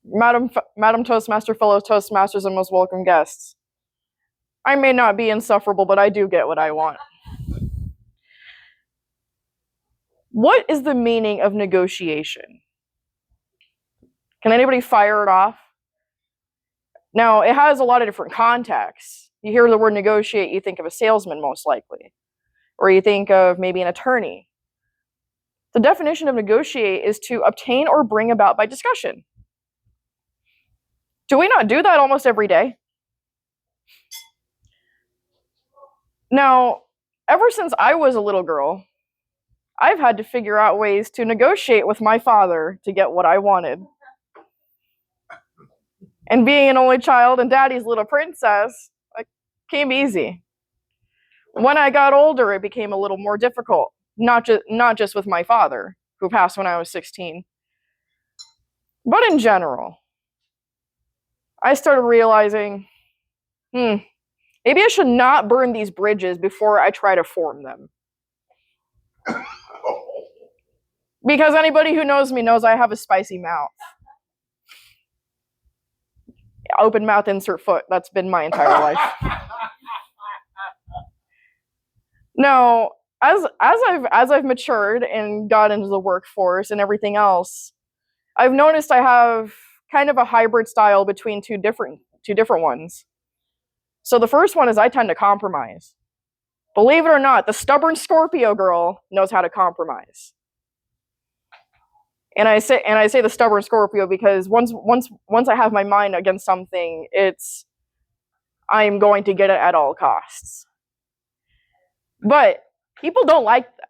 Madam Toastmaster, fellow Toastmasters, and most welcome guests. I may not be insufferable, but I do get what I want. What is the meaning of negotiation? Can anybody fire it off? Now, it has a lot of different contexts. You hear the word negotiate, you think of a salesman most likely, or you think of maybe an attorney. The definition of negotiate is to obtain or bring about by discussion. Do we not do that almost every day? Now, ever since I was a little girl, I've had to figure out ways to negotiate with my father to get what I wanted. And being an only child and daddy's little princess, it came easy. When I got older, it became a little more difficult, not just with my father, who passed when I was 16, but in general. I started realizing, maybe I should not burn these bridges before I try to form them. Because anybody who knows me knows I have a spicy mouth. Open mouth, insert foot. That's been my entire life. Now, as I've matured and got into the workforce and everything else, I've noticed I have kind of a hybrid style between two different ones. So the first one is I tend to compromise. Believe it or not, the stubborn Scorpio girl knows how to compromise. And I say the stubborn Scorpio because once I have my mind against something, I'm going to get it at all costs. But people don't like that.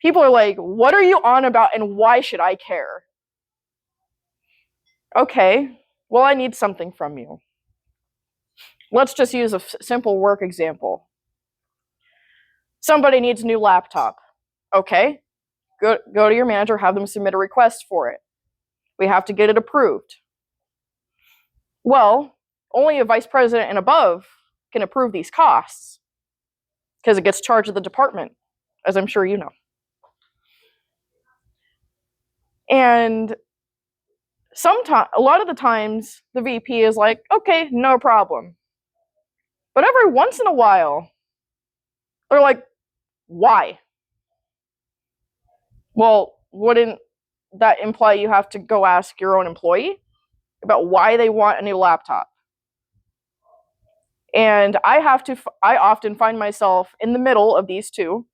People are like, what are you on about and why should I care? Okay, well, I need something from you. Let's just use a simple work example. Somebody needs a new laptop. Okay, go to your manager, have them submit a request for it. We have to get it approved. Well, only a vice president and above can approve these costs because it gets charged to the department, as I'm sure you know. And a lot of the times, the VP is like, okay, no problem. But every once in a while, they're like, why? Well, wouldn't that imply you have to go ask your own employee about why they want a new laptop? And I often find myself in the middle of these two.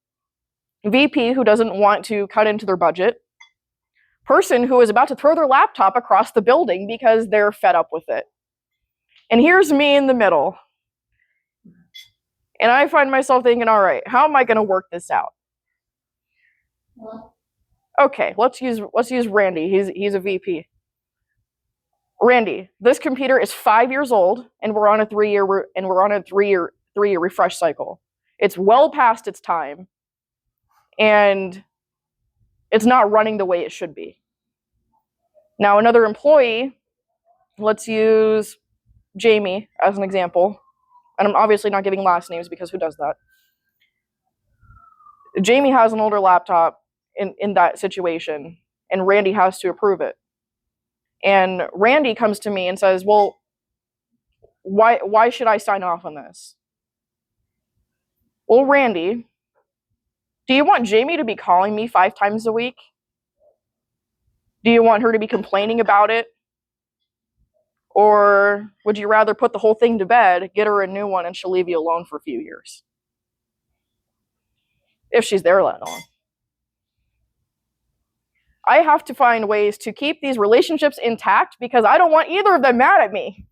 VP who doesn't want to cut into their budget. Person who is about to throw their laptop across the building because they're fed up with it. And here's me in the middle. And I find myself thinking, all right, how am I going to work this out? Okay, let's use Randy. He's a VP. Randy, this computer is 5 years old, and we're on a 3-year refresh cycle. It's well past its time, and it's not running the way it should be. Now, another employee, let's use Jamie as an example, and I'm obviously not giving last names because who does that? Jamie has an older laptop in that situation, and Randy has to approve it. And Randy comes to me and says, well, why should I sign off on this? Well, Randy, do you want Jamie to be calling me 5 times a week? Do you want her to be complaining about it? Or would you rather put the whole thing to bed, get her a new one, and she'll leave you alone for a few years? If she's there that long. I have to find ways to keep these relationships intact because I don't want either of them mad at me.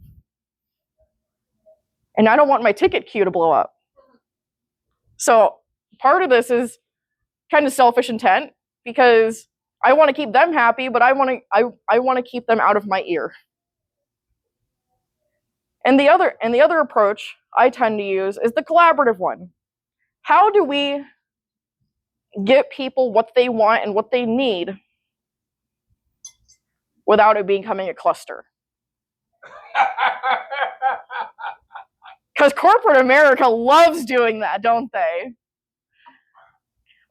And I don't want my ticket queue to blow up. So part of this is kind of selfish intent because I want to keep them happy, but I want to keep them out of my ear. And the other approach I tend to use is the collaborative one. How do we get people what they want and what they need without it becoming a cluster? Because corporate America loves doing that, don't they?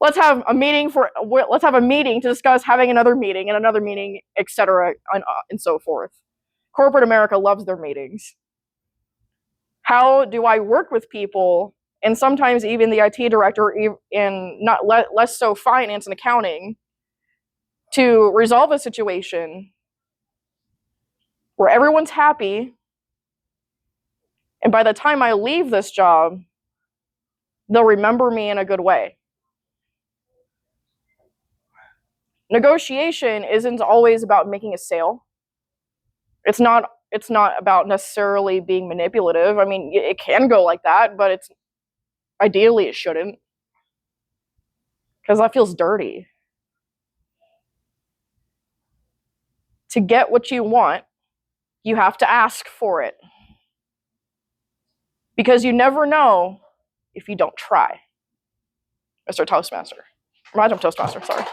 let's have a meeting to discuss having another meeting and another meeting, etc., and so forth. Corporate America loves their meetings. How do I work with people, and sometimes even the IT director, and not less so finance and accounting, to resolve a situation where everyone's happy, and by the time I leave this job, they'll remember me in a good way? Negotiation isn't always about making a sale. It's not about necessarily being manipulative. I mean, it can go like that, but ideally it shouldn't, because that feels dirty. To get what you want, you have to ask for it, because you never know if you don't try. Mr. Toastmaster. Madam Toastmaster, sorry.